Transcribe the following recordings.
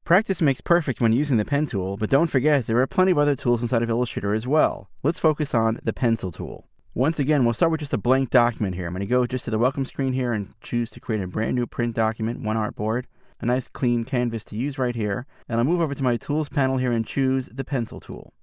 Practice makes perfect when using the pen tool, but don't forget there are plenty of other tools inside of Illustrator as well. Let's focus on the pencil tool. Once again, we'll start with just a blank document here. I'm going to go just to the welcome screen here and choose to create a brand new print document, one artboard, a nice clean canvas to use right here. And I'll move over to my tools panel here and choose the pencil tool.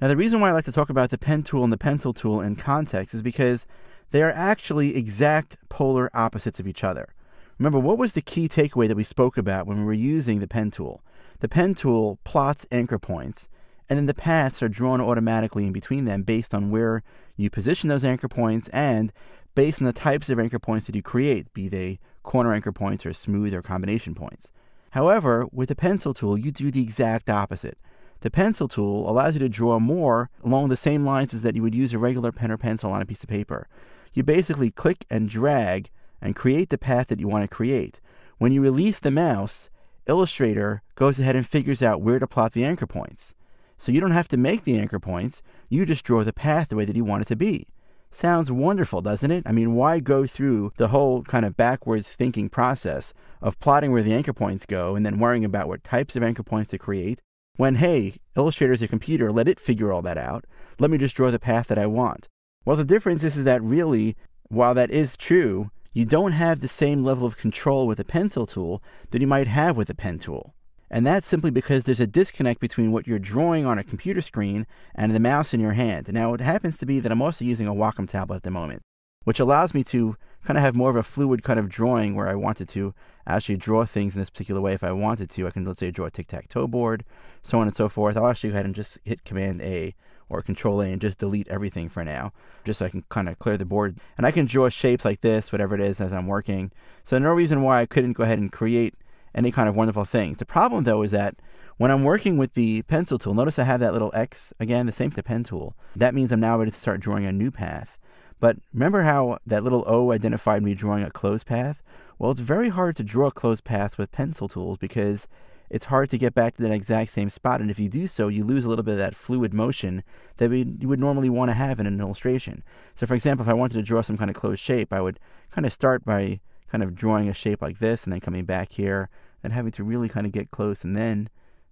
Now the reason why I like to talk about the pen tool and the pencil tool in context is because they are actually exact polar opposites of each other. Remember, what was the key takeaway that we spoke about when we were using the pen tool? The pen tool plots anchor points, and then the paths are drawn automatically in between them based on where you position those anchor points and based on the types of anchor points that you create, be they corner anchor points or smooth or combination points. However, with the pencil tool, you do the exact opposite. The pencil tool allows you to draw more along the same lines as that you would use a regular pen or pencil on a piece of paper. You basically click and drag and create the path that you want to create. When you release the mouse, Illustrator goes ahead and figures out where to plot the anchor points. So you don't have to make the anchor points, you just draw the path the way that you want it to be. Sounds wonderful, doesn't it? I mean, why go through the whole kind of backwards thinking process of plotting where the anchor points go and then worrying about what types of anchor points to create when, hey, Illustrator's a computer, let it figure all that out. Let me just draw the path that I want. Well, the difference is that really, while that is true, you don't have the same level of control with the pencil tool that you might have with the pen tool. And that's simply because there's a disconnect between what you're drawing on a computer screen and the mouse in your hand. Now, it happens to be that I'm also using a Wacom tablet at the moment, which allows me to kind of have more of a fluid kind of drawing where I wanted to actually draw things in this particular way if I wanted to. I can, let's say, draw a tic-tac-toe board, so on and so forth. I'll actually go ahead and just hit Command-A or Control-A and just delete everything for now, just so I can kind of clear the board. And I can draw shapes like this, whatever it is, as I'm working. So no reason why I couldn't go ahead and create any kind of wonderful things. The problem, though, is that when I'm working with the pencil tool, notice I have that little X, again, the same for the pen tool. That means I'm now ready to start drawing a new path. But remember how that little O identified me drawing a closed path? Well, it's very hard to draw a closed path with pencil tools because it's hard to get back to that exact same spot. And if you do so, you lose a little bit of that fluid motion that you would normally want to have in an illustration. So for example, if I wanted to draw some kind of closed shape, I would kind of start by kind of drawing a shape like this and then coming back here and having to really kind of get close and then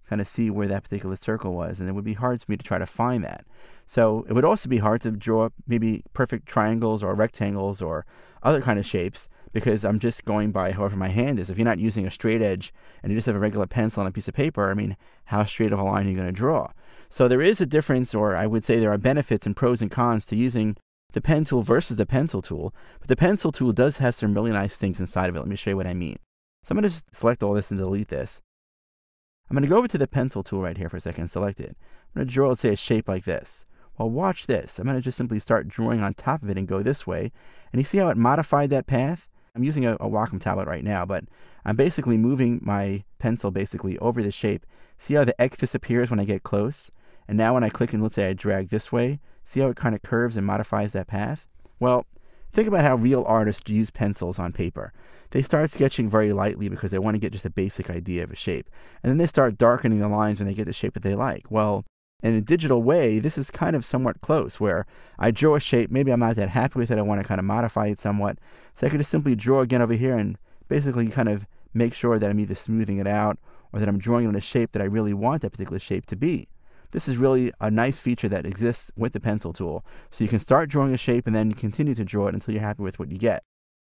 kind of see where that particular circle was. And it would be hard for me to try to find that. So it would also be hard to draw maybe perfect triangles or rectangles or other kind of shapes because I'm just going by however my hand is. If you're not using a straight edge and you just have a regular pencil on a piece of paper, I mean, how straight of a line are you going to draw? So there is a difference, or I would say there are benefits and pros and cons to using the pen tool versus the pencil tool. But the pencil tool does have some really nice things inside of it. Let me show you what I mean. So I'm going to just select all this and delete this. I'm going to go over to the pencil tool right here for a second and select it. I'm going to draw, let's say, a shape like this. Well, watch this. I'm going to just simply start drawing on top of it and go this way. And you see how it modified that path? I'm using a Wacom tablet right now, but I'm basically moving my pencil basically over the shape. See how the X disappears when I get close? And now when I click and let's say I drag this way, see how it kind of curves and modifies that path? Well, think about how real artists use pencils on paper. They start sketching very lightly because they want to get just a basic idea of a shape. And then they start darkening the lines when they get the shape that they like. Well, in a digital way, this is kind of somewhat close, where I draw a shape, maybe I'm not that happy with it, I want to kind of modify it somewhat. So I could just simply draw again over here and basically kind of make sure that I'm either smoothing it out or that I'm drawing it in a shape that I really want that particular shape to be. This is really a nice feature that exists with the pencil tool. So you can start drawing a shape and then continue to draw it until you're happy with what you get.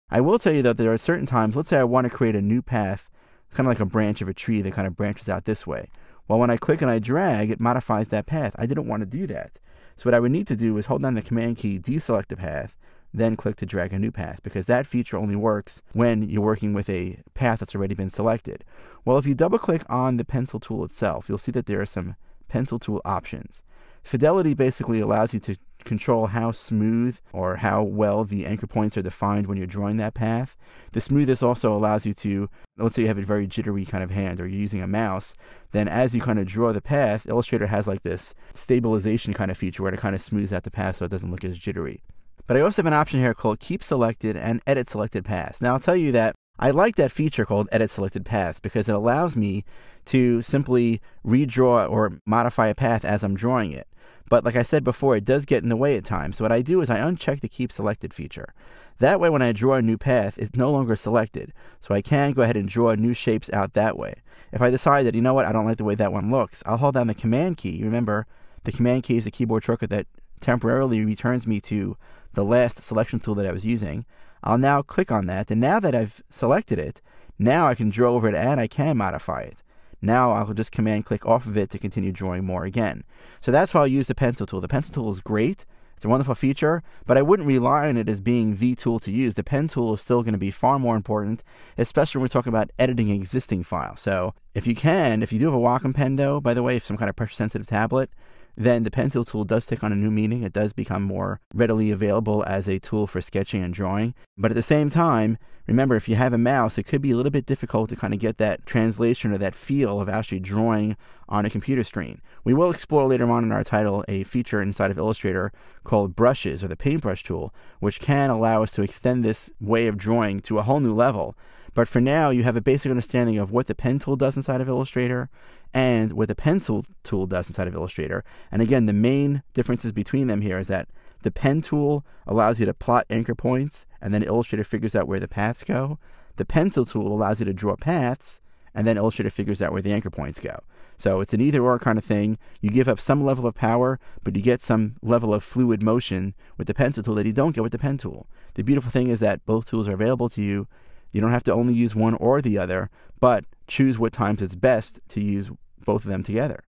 I will tell you that there are certain times, let's say I want to create a new path, kind of like a branch of a tree that kind of branches out this way. Well, when I click and I drag, it modifies that path. I didn't want to do that. So what I would need to do is hold down the Command key, deselect the path, then click to drag a new path, because that feature only works when you're working with a path that's already been selected. Well, if you double click on the pencil tool itself, you'll see that there are some pencil tool options. Fidelity basically allows you to control how smooth or how well the anchor points are defined when you're drawing that path. The smoothness also allows you to, let's say you have a very jittery kind of hand or you're using a mouse, then as you kind of draw the path, Illustrator has like this stabilization kind of feature where it kind of smooths out the path so it doesn't look as jittery. But I also have an option here called Keep Selected and Edit Selected Paths. Now I'll tell you that I like that feature called Edit Selected Paths because it allows me to simply redraw or modify a path as I'm drawing it. But like I said before, it does get in the way at times. So what I do is I uncheck the Keep Selected feature. That way, when I draw a new path, it's no longer selected. So I can go ahead and draw new shapes out that way. If I decide that, you know what, I don't like the way that one looks, I'll hold down the Command key. Remember, the Command key is the keyboard shortcut that temporarily returns me to the last selection tool that I was using. I'll now click on that, and now that I've selected it, now I can draw over it and I can modify it. Now I'll just Command click off of it to continue drawing more again. So that's how I use the pencil tool. The pencil tool is great. It's a wonderful feature, but I wouldn't rely on it as being the tool to use. The pen tool is still going to be far more important, especially when we're talking about editing existing files. So if you do have a Wacom pen though, by the way, if some kind of pressure sensitive tablet, then the pencil tool does take on a new meaning. It does become more readily available as a tool for sketching and drawing. But at the same time, remember, if you have a mouse, it could be a little bit difficult to kind of get that translation or that feel of actually drawing on a computer screen. We will explore later on in our title a feature inside of Illustrator called brushes, or the paintbrush tool, which can allow us to extend this way of drawing to a whole new level. But for now, you have a basic understanding of what the pen tool does inside of Illustrator and what the pencil tool does inside of Illustrator. And again, the main differences between them here is that the pen tool allows you to plot anchor points, and then Illustrator figures out where the paths go. The pencil tool allows you to draw paths, and then Illustrator figures out where the anchor points go. So it's an either-or kind of thing. You give up some level of power, but you get some level of fluid motion with the pencil tool that you don't get with the pen tool. The beautiful thing is that both tools are available to you. You don't have to only use one or the other, but choose what times it's best to use both of them together.